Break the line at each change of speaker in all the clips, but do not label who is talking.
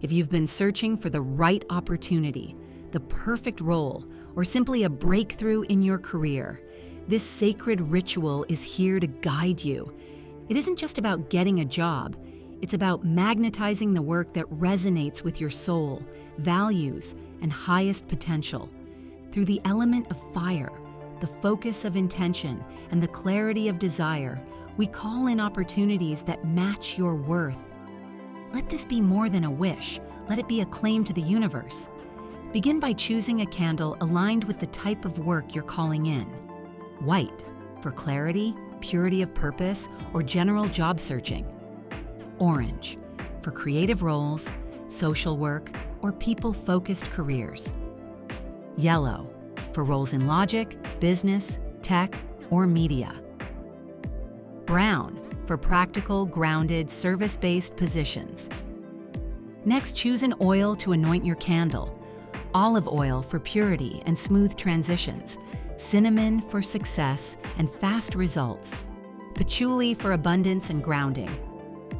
If you've been searching for the right opportunity, the perfect role, or simply a breakthrough in your career, this sacred ritual is here to guide you. It isn't just about getting a job, it's about magnetizing the work that resonates with your soul, values, and highest potential. Through the element of fire, the focus of intention, and the clarity of desire, we call in opportunities that match your worth. Let this be more than a wish. Let it be a claim to the universe. Begin by choosing a candle aligned with the type of work you're calling in. White, for clarity, purity of purpose, or general job searching. Orange, for creative roles, social work, or people-focused careers. Yellow, for roles in logic, business, tech, or media. Brown, for practical, grounded, service-based positions. Next, choose an oil to anoint your candle. Olive oil for purity and smooth transitions. Cinnamon for success and fast results. Patchouli for abundance and grounding.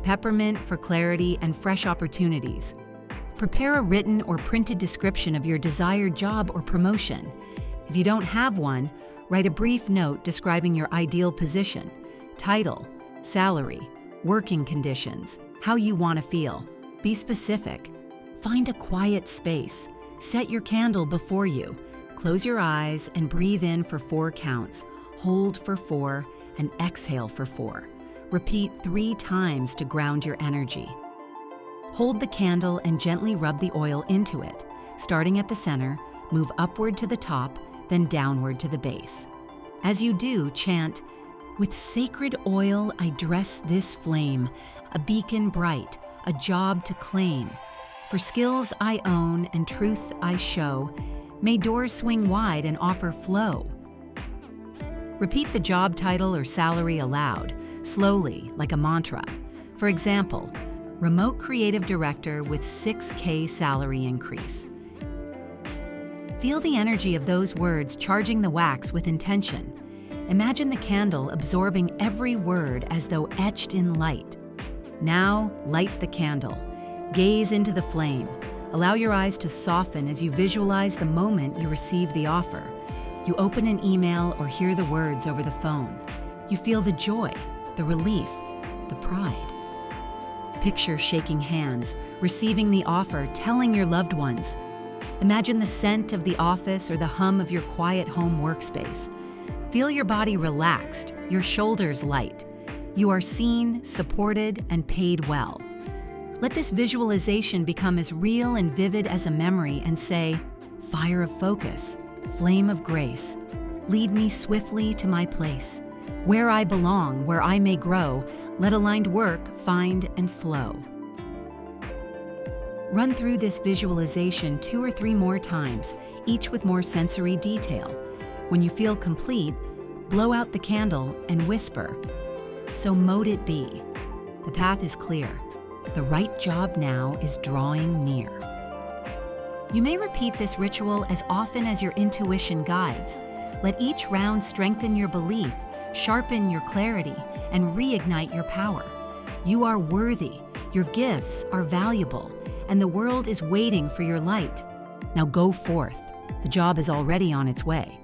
Peppermint for clarity and fresh opportunities. Prepare a written or printed description of your desired job or promotion. If you don't have one, write a brief note describing your ideal position, title, salary, working conditions, how you want to feel. Be specific. Find a quiet space. Set your candle before you. Close your eyes and breathe in for 4 counts. Hold for 4 and exhale for 4. Repeat 3 times to ground your energy. Hold the candle and gently rub the oil into it. Starting at the center, move upward to the top, then downward to the base. As you do, chant, "With sacred oil I dress this flame, a beacon bright, a job to claim. For skills I own and truth I show, may doors swing wide and offer flow." Repeat the job title or salary aloud, slowly, like a mantra. For example, Remote Creative Director with 6K salary increase. Feel the energy of those words charging the wax with intention. Imagine the candle absorbing every word as though etched in light. Now, light the candle. Gaze into the flame. Allow your eyes to soften as you visualize the moment you receive the offer. You open an email or hear the words over the phone. You feel the joy, the relief, the pride. Picture shaking hands, receiving the offer, telling your loved ones. Imagine the scent of the office or the hum of your quiet home workspace. Feel your body relaxed, your shoulders light. You are seen, supported, and paid well. Let this visualization become as real and vivid as a memory and say, "Fire of focus, flame of grace, lead me swiftly to my place. Where I belong, where I may grow, let aligned work find and flow." Run through this visualization 2 or 3 more times, each with more sensory detail. When you feel complete, blow out the candle and whisper, "So mote it be." The path is clear. The right job now is drawing near. You may repeat this ritual as often as your intuition guides. Let each round strengthen your belief, sharpen your clarity, and reignite your power. You are worthy, your gifts are valuable, and the world is waiting for your light. Now go forth. The job is already on its way.